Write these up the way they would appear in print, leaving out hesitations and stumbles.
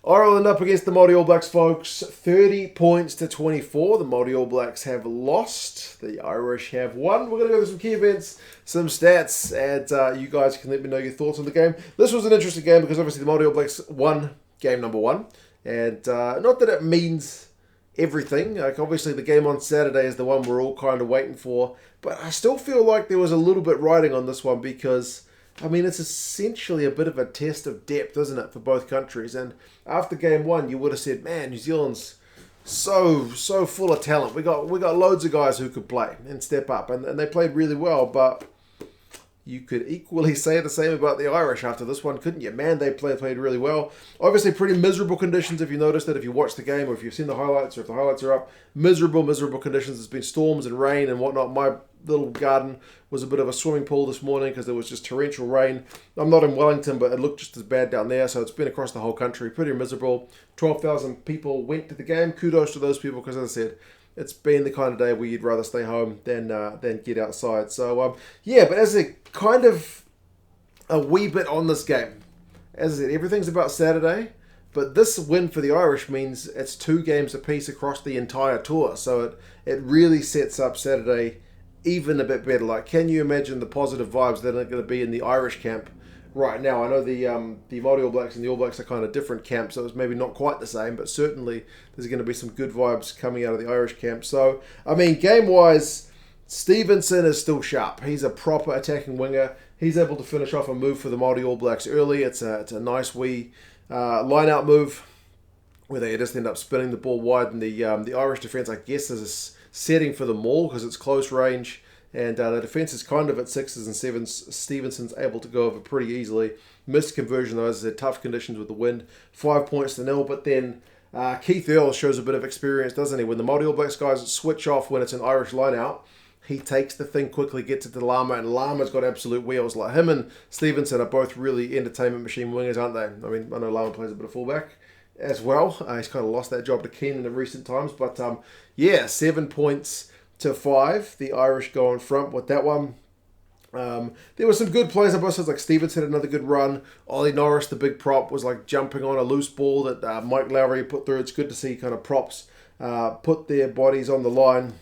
Ireland up against the Māori All Blacks, folks. 30 points to 24. The Māori All Blacks have lost. The Irish have won. We're going to go through some key events, some stats, and you guys can let me know your thoughts on the game. This was an interesting game because obviously the Māori All Blacks won game number one. And not that it means everything. Like obviously the game on Saturday is the one we're all kind of waiting for. But I still feel like there was a little bit riding on this one because I mean, it's essentially a bit of a test of depth, isn't it, for both countries? And after game one, you would have said, man, New Zealand's so full of talent. We got loads of guys who could play and step up, and they played really well. But you could equally say the same about the Irish after this one, couldn't you? Man, they played really well. Obviously, pretty miserable conditions if you noticed it, if you watched the game or if you've seen the highlights or if the highlights are up. Miserable conditions. There's been storms and rain and whatnot. My little garden was a bit of a swimming pool this morning because there was just torrential rain. I'm not in Wellington, but it looked just as bad down there, so it's been across the whole country. Pretty miserable. 12,000 people went to the game. Kudos to those people because, as I said, it's been the kind of day where you'd rather stay home than get outside. So, yeah, but as a kind of a wee bit on this game, as I said, everything's about Saturday, but this win for the Irish means it's 2 games apiece across the entire tour. So it really sets up Saturday even a bit better. Like, can you imagine the positive vibes that are going to be in the Irish camp right now? I know the Māori All Blacks and the All Blacks are kind of different camps, so it's maybe not quite the same, but certainly there's going to be some good vibes coming out of the Irish camp. So, I mean, game-wise, Stevenson is still sharp. He's a proper attacking winger. He's able to finish off a move for the Māori All Blacks early. It's a nice wee line-out move where they just end up spinning the ball wide, and the Irish defence, I guess, is setting for the maul because it's close range, and the defence is kind of at 6s and 7s. Stevenson's able to go over pretty easily. Missed conversion though, as I said, tough conditions with the wind. 5 points to 0, but then Keith Earl shows a bit of experience, doesn't he? When the Māori All Blacks guys switch off when it's an Irish line-out, he takes the thing quickly, gets it to Lama, and Lama's got absolute wheels. Like him and Stevenson are both really entertainment machine wingers, aren't they? I mean, I know Lama plays a bit of fullback as well. He's kind of lost that job to Keenan in recent times, but yeah, 7 points to 5. The Irish go in front with that one. There were some good plays on both sides, like Stevenson had another good run. Ollie Norris, the big prop, was like jumping on a loose ball that Mike Lowry put through. It's good to see kind of props put their bodies on the line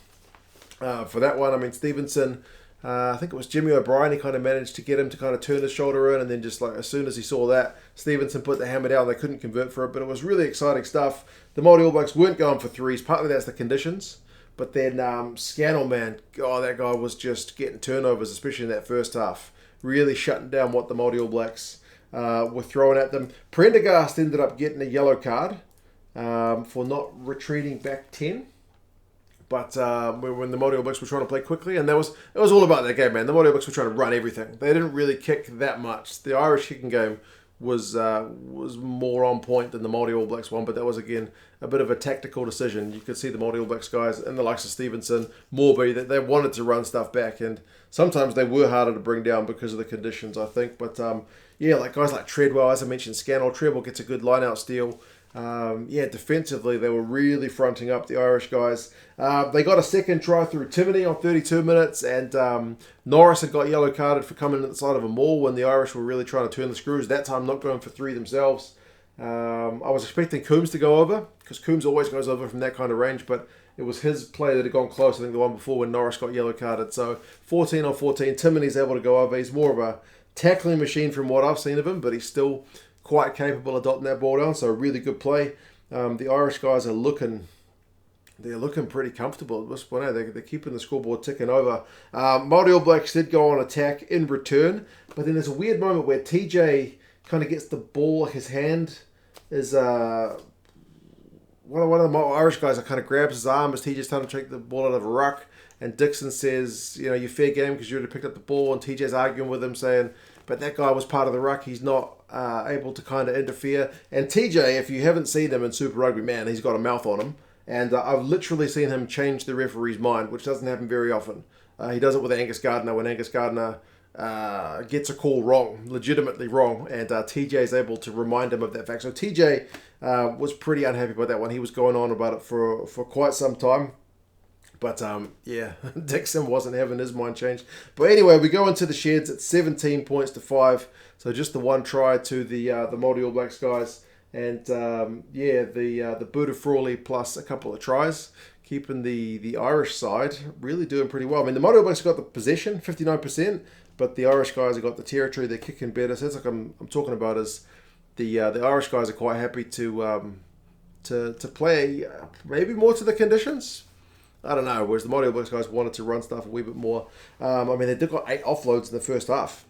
for that one. I mean, Stevenson, I think it was Jimmy O'Brien, he kind of managed to get him to kind of turn his shoulder in, and then just like as soon as he saw that, Stevenson put the hammer down. They couldn't convert for it, but it was really exciting stuff. The Māori All Blacks weren't going for threes. Partly that's the conditions, but then Scannell, man, oh, that guy was just getting turnovers, especially in that first half. Really shutting down what the Māori All Blacks were throwing at them. Prendergast ended up getting a yellow card for not retreating back 10. But when the Māori All Blacks were trying to play quickly, and it was all about that game, man. The Māori All Blacks were trying to run everything. They didn't really kick that much. The Irish kicking game was more on point than the Māori All Blacks one, but that was, again, a bit of a tactical decision. You could see the Māori All Blacks guys and the likes of Stevenson, Morby, that they wanted to run stuff back, and sometimes they were harder to bring down because of the conditions, I think. But yeah, like guys like Treadwell, as I mentioned, Scannell, Treadwell gets a good line-out steal. Yeah, defensively, they were really fronting up the Irish guys. They got a second try through Timony on 32 minutes, and Norris had got yellow carded for coming in the side of a maul when the Irish were really trying to turn the screws. That time, not going for 3 themselves. I was expecting Coombs to go over, because Coombs always goes over from that kind of range, but it was his play that had gone close, I think the one before when Norris got yellow carded. So 14 on 14, Timony's able to go over. He's more of a tackling machine from what I've seen of him, but he's still quite capable of dotting that ball down, so a really good play. The Irish guys are looking pretty comfortable at this point. They're keeping the scoreboard ticking over. Māori All Blacks did go on attack in return, but then there's a weird moment where TJ kind of gets the ball, his hand is one of the Irish guys that kind of grabs his arm as TJ's trying to take the ball out of a ruck, and Dixon says, you know, you fair game because you already picked up the ball, and TJ's arguing with him saying, but that guy was part of the ruck, he's not able to kind of interfere. And TJ, if you haven't seen him in Super Rugby, man, he's got a mouth on him. And I've literally seen him change the referee's mind, which doesn't happen very often. He does it with Angus Gardner when Angus Gardner gets a call wrong, legitimately wrong, and TJ is able to remind him of that fact. So TJ was pretty unhappy about that one. He was going on about it for quite some time. But, yeah, Dixon wasn't having his mind changed. But anyway, we go into the sheds at 17 points to 5. So just the one try to the Māori All Blacks guys. And the boot of Frawley plus a couple of tries, keeping the Irish side really doing pretty well. I mean, the Māori Blacks got the possession, 59%, but the Irish guys have got the territory. They're kicking better. So that's like I'm talking about is the Irish guys are quite happy to play maybe more to the conditions. I don't know. Whereas the Māori Blacks guys wanted to run stuff a wee bit more. I mean, they did got 8 offloads in the first half,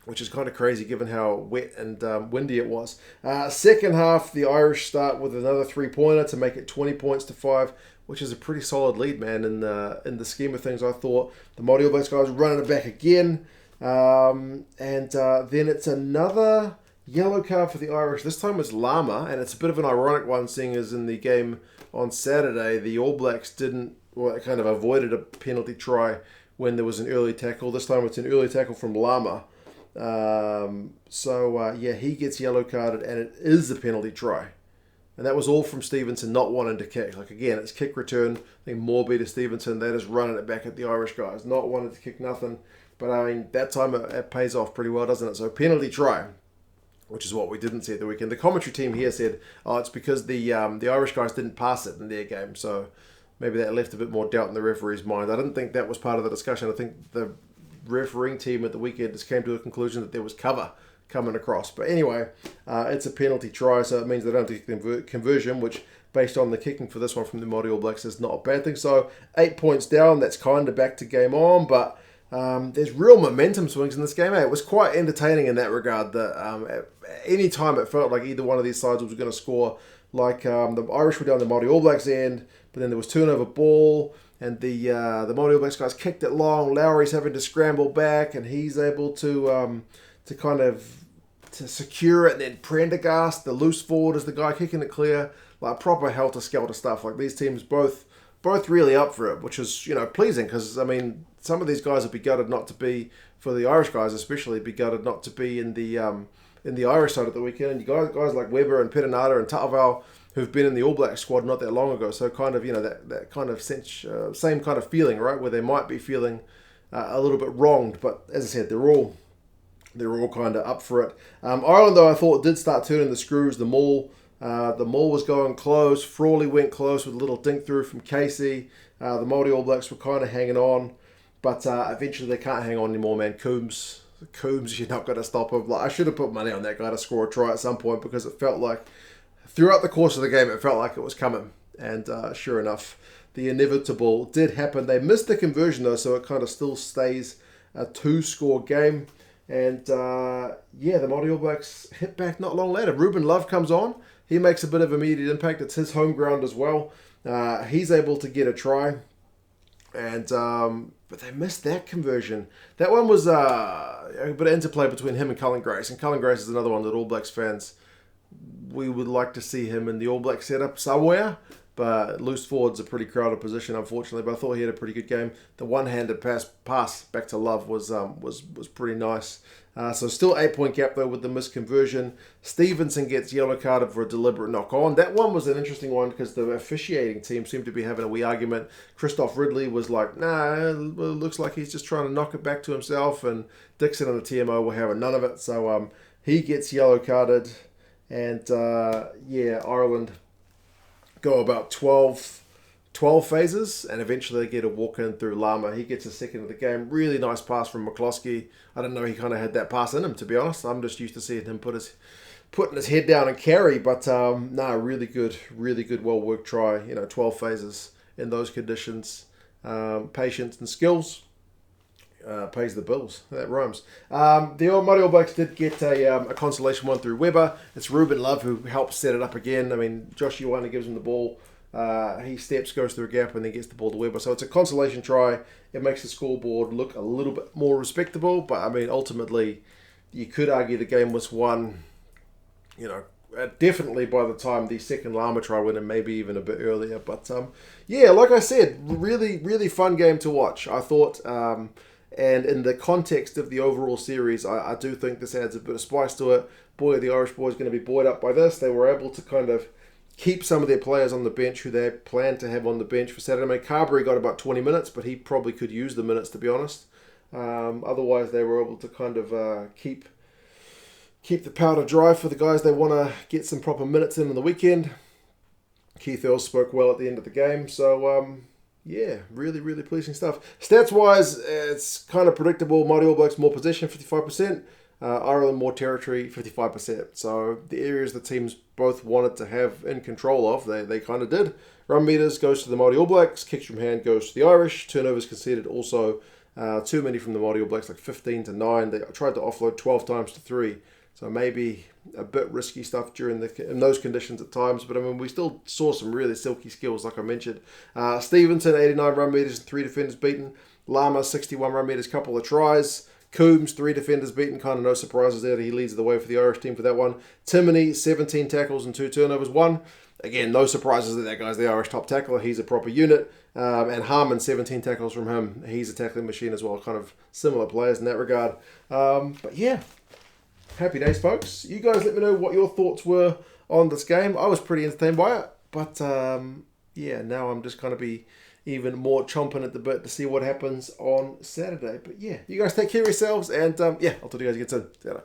which is kind of crazy given how wet and windy it was. Second half, the Irish start with another 3-pointer to make it 20 points to 5, which is a pretty solid lead, man. In the scheme of things, I thought the Māori All Blacks guys running it back again, and then it's another yellow card for the Irish. This time it's Lama, and it's a bit of an ironic one, seeing as in the game on Saturday, the All Blacks kind of avoided a penalty try when there was an early tackle. This time it's an early tackle from Lama. He gets yellow carded, and it is a penalty try. And that was all from Stevenson not wanting to kick. Like, again, it's kick return. I think Morby to Stevenson, they're just running it back at the Irish guys. Not wanting to kick nothing. But, I mean, that time it pays off pretty well, doesn't it? So, penalty try, which is what we didn't see at the weekend. The commentary team here said, it's because the Irish guys didn't pass it in their game. So, maybe that left a bit more doubt in the referee's mind. I didn't think that was part of the discussion. I think the refereeing team at the weekend just came to a conclusion that there was cover coming across. But anyway, it's a penalty try, so it means they don't have to kick conversion, which, based on the kicking for this one from the Māori All Blacks, is not a bad thing. So 8 points down, that's kind of back to game on, but there's real momentum swings in this game. It was quite entertaining in that regard. That at any time it felt like either one of these sides was going to score. Like the Irish were down the Māori All Blacks end, but then there was turnover ball, and the Māori All Blacks guys kicked it long. Lowry's having to scramble back, and he's able to secure it. And then Prendergast, the loose forward, is the guy kicking it clear. Like proper helter-skelter stuff. Like these teams both really up for it, which is pleasing, because I mean some of these guys would be gutted not to be, for the Irish guys especially, be gutted not to be in the Irish side at the weekend. And you guys like Weber and Perenata and Ta'avao, who've been in the All Black squad not that long ago. So kind of, that kind of sense, same kind of feeling, right? Where they might be feeling a little bit wronged. But as I said, they're all kind of up for it. Ireland, though, I thought did start turning the screws. The maul was going close. Frawley went close with a little dink through from Casey. The Māori All Blacks were kind of hanging on. But eventually they can't hang on anymore, man. Coombs, you're not going to stop him. Like, I should have put money on that guy to score a try at some point, because it felt like, throughout the course of the game, it felt like it was coming. And sure enough, the inevitable did happen. They missed the conversion, though, so it kind of still stays a 2-score game. And, the Māori All Blacks hit back not long later. Ruben Love comes on. He makes a bit of immediate impact. It's his home ground as well. He's able to get a try. And but they missed that conversion. That one was a bit of interplay between him and Cullen Grace. And Cullen Grace is another one that All Blacks fans, we would like to see him in the All Black setup somewhere. But loose forward's a pretty crowded position, unfortunately. But I thought he had a pretty good game. The one-handed pass back to Love was pretty nice. So still 8-point gap, though, with the missed conversion. Stevenson gets yellow carded for a deliberate knock-on. That one was an interesting one, because the officiating team seemed to be having a wee argument. Christoph Ridley was like, nah, it looks like he's just trying to knock it back to himself. And Dixon and the TMO were having none of it. So he gets yellow carded. And, Ireland go about 12 phases, and eventually they get a walk in through Lama. He gets a second of the game. Really nice pass from McCloskey. I didn't know he kind of had that pass in him, to be honest. I'm just used to seeing him putting his head down and carry, but really good, well-worked try. 12 phases in those conditions. Patience and skills pays the bills. That rhymes. The Māori All Blacks did get a consolation one through Weber. It's Ruben Love who helps set it up again. I mean, Josh Ioane gives him the ball. He steps, goes through a gap, and then gets the ball to Weber. So it's a consolation try. It makes the scoreboard look a little bit more respectable. But, I mean, ultimately, you could argue the game was won, definitely by the time the second Lama try went, and maybe even a bit earlier. But, like I said, really, really fun game to watch, I thought. And in the context of the overall series, I do think this adds a bit of spice to it. Boy, the Irish boys going to be buoyed up by this. They were able to kind of keep some of their players on the bench who they planned to have on the bench for Saturday. I mean, Carberry got about 20 minutes, but he probably could use the minutes, to be honest. Otherwise, they were able to kind of keep keep the powder dry for the guys they want to get some proper minutes in on the weekend. Keith Earls spoke well at the end of the game. So, yeah, really, really pleasing stuff. Stats-wise, it's kind of predictable. Māori All Blacks more possession, 55%. Ireland more territory, 55%. So the areas the teams both wanted to have in control of, they kind of did. Run meters goes to the Māori All Blacks. Kicks from hand goes to the Irish. Turnovers conceded also too many from the Māori All Blacks, like 15 to 9. They tried to offload 12 times to 3. So maybe a bit risky stuff in those conditions at times. But I mean, we still saw some really silky skills, like I mentioned. Stevenson, 89 run meters, 3 defenders beaten. Lama, 61 run meters, couple of tries. Coombs, 3 defenders beaten. Kind of no surprises there. He leads the way for the Irish team for that one. Timoney, 17 tackles and 2 turnovers. 1. Again, no surprises that guy's the Irish top tackler. He's a proper unit. And Harmon, 17 tackles from him. He's a tackling machine as well. Kind of similar players in that regard. But yeah. Happy days, folks. You guys let me know what your thoughts were on this game. I was pretty entertained by it. But, yeah, now I'm just going to be even more chomping at the bit to see what happens on Saturday. But, yeah, you guys take care of yourselves. And, yeah, I'll talk to you guys again soon. See you later.